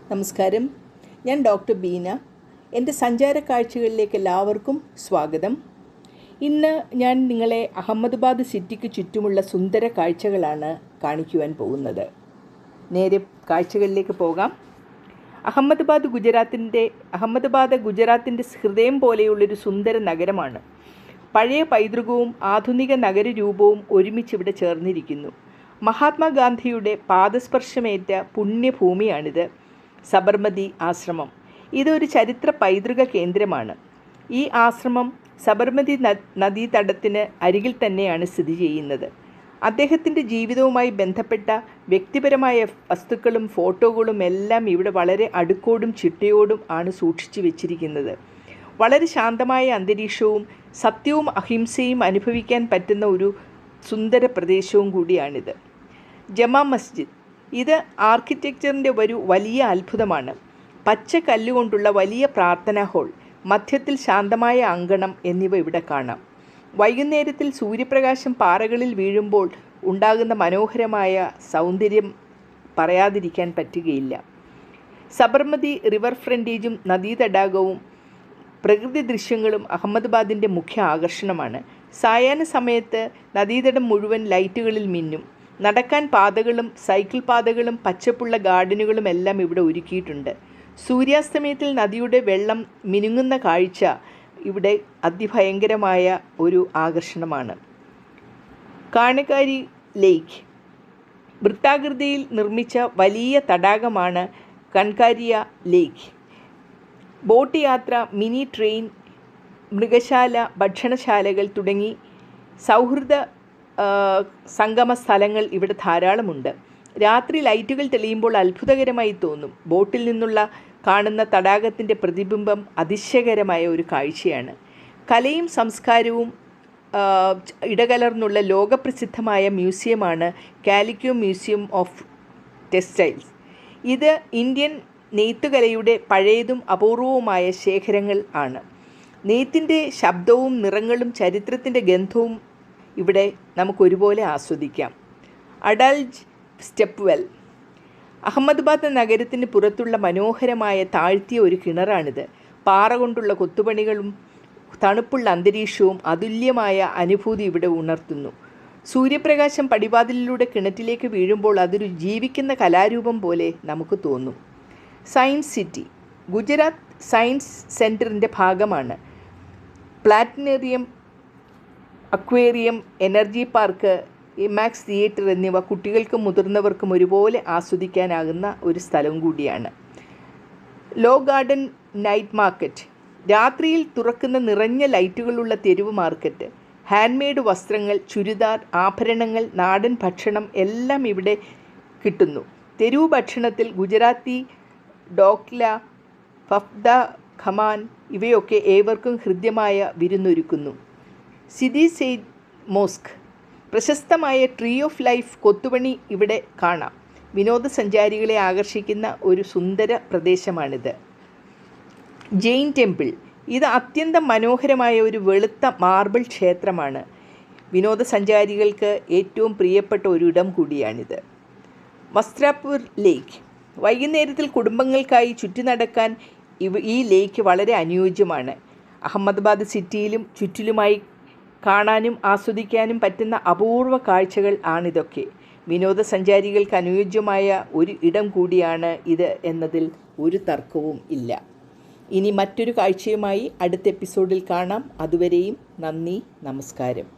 നമസ്കാരം. ഞാൻ ഡോക്ടർ ബീന. എൻ്റെ സഞ്ചാര കാഴ്ചകളിലേക്ക് എല്ലാവർക്കും സ്വാഗതം. ഇന്ന് ഞാൻ നിങ്ങളെ അഹമ്മദാബാദ് സിറ്റിക്ക് ചുറ്റുമുള്ള സുന്ദര കാഴ്ചകളാണ് കാണിക്കുവാൻ പോകുന്നത്. നേരെ കാഴ്ചകളിലേക്ക് പോകാം. അഹമ്മദാബാദ് ഗുജറാത്തിൻ്റെ ഹൃദയം പോലെയുള്ളൊരു സുന്ദര നഗരമാണ്. പഴയ പൈതൃകവും ആധുനിക നഗരരൂപവും ഒരുമിച്ചിവിടെ ചേർന്നിരിക്കുന്നു. മഹാത്മാഗാന്ധിയുടെ പാദസ്പർശമേറ്റ പുണ്യഭൂമിയാണിത്. സബർമതി ആശ്രമം ഇതൊരു ചരിത്ര പൈതൃക കേന്ദ്രമാണ്. ഈ ആശ്രമം സബർമതി നദീതടത്തിന് അരികിൽ തന്നെയാണ് സ്ഥിതി ചെയ്യുന്നത്. അദ്ദേഹത്തിൻ്റെ ജീവിതവുമായി ബന്ധപ്പെട്ട വ്യക്തിപരമായ വസ്തുക്കളും ഫോട്ടോകളും എല്ലാം ഇവിടെ വളരെ അടുക്കോടും ചിട്ടയോടും ആണ് സൂക്ഷിച്ചു വെച്ചിരിക്കുന്നത്. വളരെ ശാന്തമായ അന്തരീക്ഷവും സത്യവും അഹിംസയും അനുഭവിക്കാൻ പറ്റുന്ന ഒരു സുന്ദര പ്രദേശവും കൂടിയാണിത്. ജമാ മസ്ജിദ് ഇത് ആർക്കിടെക്ചറിൻ്റെ ഒരു വലിയ അത്ഭുതമാണ്. പച്ച കല്ലുകൊണ്ടുള്ള വലിയ പ്രാർത്ഥനാ ഹാൾ, മധ്യത്തിൽ ശാന്തമായ അങ്കണം എന്നിവ ഇവിടെ കാണാം. വൈകുന്നേരത്തിൽ സൂര്യപ്രകാശം പാറകളിൽ വീഴുമ്പോൾ ഉണ്ടാകുന്ന മനോഹരമായ സൗന്ദര്യം പറയാതിരിക്കാൻ പറ്റുകയില്ല. സബർമതി റിവർ ഫ്രണ്ടേജും നദീതടാകവും പ്രകൃതി ദൃശ്യങ്ങളും അഹമ്മദാബാദിൻ്റെ മുഖ്യ ആകർഷണമാണ്. സായാഹ്ന സമയത്ത് നദീതടം മുഴുവൻ ലൈറ്റുകളിൽ മിന്നും. നടക്കാൻ പാതകളും സൈക്കിൾ പാതകളും പച്ചപ്പുള്ള ഗാർഡനുകളും എല്ലാം ഇവിടെ ഒരുക്കിയിട്ടുണ്ട്. സൂര്യാസ്തമയത്തിൽ നദിയുടെ വെള്ളം മിനുങ്ങുന്ന കാഴ്ച ഇവിടെ അതിഭയങ്കരമായ ഒരു ആകർഷണമാണ്. കാണക്കാരി ലേക്ക് വൃത്താകൃതിയിൽ നിർമ്മിച്ച വലിയ തടാകമാണ് കൺകാരിയ ലേക്ക്. ബോട്ട് യാത്ര, മിനി ട്രെയിൻ, മൃഗശാല, ഭക്ഷണശാലകൾ തുടങ്ങി സൗഹൃദ സംഗമ സ്ഥലങ്ങൾ ഇവിടെ ധാരാളമുണ്ട്. രാത്രി ലൈറ്റുകൾ തെളിയുമ്പോൾ അത്ഭുതകരമായി തോന്നും. ബോട്ടിൽ നിന്നുള്ള കാണുന്ന തടാകത്തിൻ്റെ പ്രതിബിംബം അതിശയകരമായ ഒരു കാഴ്ചയാണ്. കലയും സംസ്കാരവും ഇടകലർന്നുള്ള ലോകപ്രസിദ്ധമായ മ്യൂസിയമാണ് കാലിക്കോ മ്യൂസിയം ഓഫ് ടെക്സ്റ്റൈൽസ്. ഇത് ഇന്ത്യൻ നെയ്ത്തുകലയുടെ പഴയതും അപൂർവവുമായ ശേഖരങ്ങൾ ആണ്. നെയ്ത്തിൻ്റെ ശബ്ദവും നിറങ്ങളും ചരിത്രത്തിൻ്റെ ഗന്ധവും ഇവിടെ നമുക്കൊരുപോലെ ആസ്വദിക്കാം. അഡൽജ് സ്റ്റെപ്പ് വെൽ അഹമ്മദാബാദ് നഗരത്തിന് പുറത്തുള്ള മനോഹരമായ താഴ്ത്തിയ ഒരു കിണറാണിത്. പാറ കൊണ്ടുള്ള കൊത്തുപണികളും തണുപ്പുള്ള അന്തരീക്ഷവും അതുല്യമായ അനുഭൂതി ഇവിടെ ഉണർത്തുന്നു. സൂര്യപ്രകാശം പടിവാതിലിലൂടെ കിണറ്റിലേക്ക് വീഴുമ്പോൾ അതൊരു ജീവിക്കുന്ന കലാരൂപം പോലെ നമുക്ക് തോന്നും. സയൻസ് സിറ്റി ഗുജറാത്ത് സയൻസ് സെൻറ്ററിൻ്റെ ഭാഗമാണ്. Planetarium, aquarium, energy park, IMAX theatre എന്നിവ കുട്ടികൾക്കും മുതിർന്നവർക്കും ഒരുപോലെ ആസ്വദിക്കാനാകുന്ന ഒരു സ്ഥലം കൂടിയാണ്. ലോ ഗാർഡൻ നൈറ്റ് മാർക്കറ്റ് രാത്രിയിൽ തുറക്കുന്ന നിറഞ്ഞ ലൈറ്റുകളുള്ള തെരുവ് മാർക്കറ്റ്. ഹാൻഡ് മെയ്ഡ് വസ്ത്രങ്ങൾ, ചുരിദാർ, ആഭരണങ്ങൾ, നാടൻ ഭക്ഷണം എല്ലാം ഇവിടെ കിട്ടുന്നു. തെരുവ് ഭക്ഷണത്തിൽ ഗുജറാത്തി ഡോക്ല, ഫഫ്ദ, ഖമാൻ ഇവയൊക്കെ ഏവർക്കും ഹൃദ്യമായ വിരുന്നൊരുക്കുന്നു. സിദി സെയ്ദ് മോസ്ക് പ്രശസ്തമായ ട്രീ ഓഫ് ലൈഫ് കൊത്തുപണി ഇവിടെ കാണാം. വിനോദസഞ്ചാരികളെ ആകർഷിക്കുന്ന ഒരു സുന്ദര പ്രദേശമാണിത്. ജെയിൻ ടെമ്പിൾ ഇത് അത്യന്തം മനോഹരമായ ഒരു വെളുത്ത മാർബിൾ ക്ഷേത്രമാണ്. വിനോദസഞ്ചാരികൾക്ക് ഏറ്റവും പ്രിയപ്പെട്ട ഒരിടം കൂടിയാണിത്. വസ്ത്രാപൂർ ലേക്ക് വൈകുന്നേരത്തിൽ കുടുംബങ്ങൾക്കായി ചുറ്റി ഈ ലേക്ക് വളരെ അനുയോജ്യമാണ്. അഹമ്മദാബാദ് സിറ്റിയിലും ചുറ്റിലുമായി കാണാനും ആസ്വദിക്കാനും പറ്റുന്ന അപൂർവ കാഴ്ചകൾ ആണിതൊക്കെ. വിനോദസഞ്ചാരികൾക്ക് അനുയോജ്യമായ ഒരു ഇടം കൂടിയാണ് ഇത് എന്നതിൽ ഒരു തർക്കവും ഇല്ല. ഇനി മറ്റൊരു കാഴ്ചയുമായി അടുത്ത എപ്പിസോഡിൽ കാണാം. അതുവരെയും നന്ദി, നമസ്കാരം.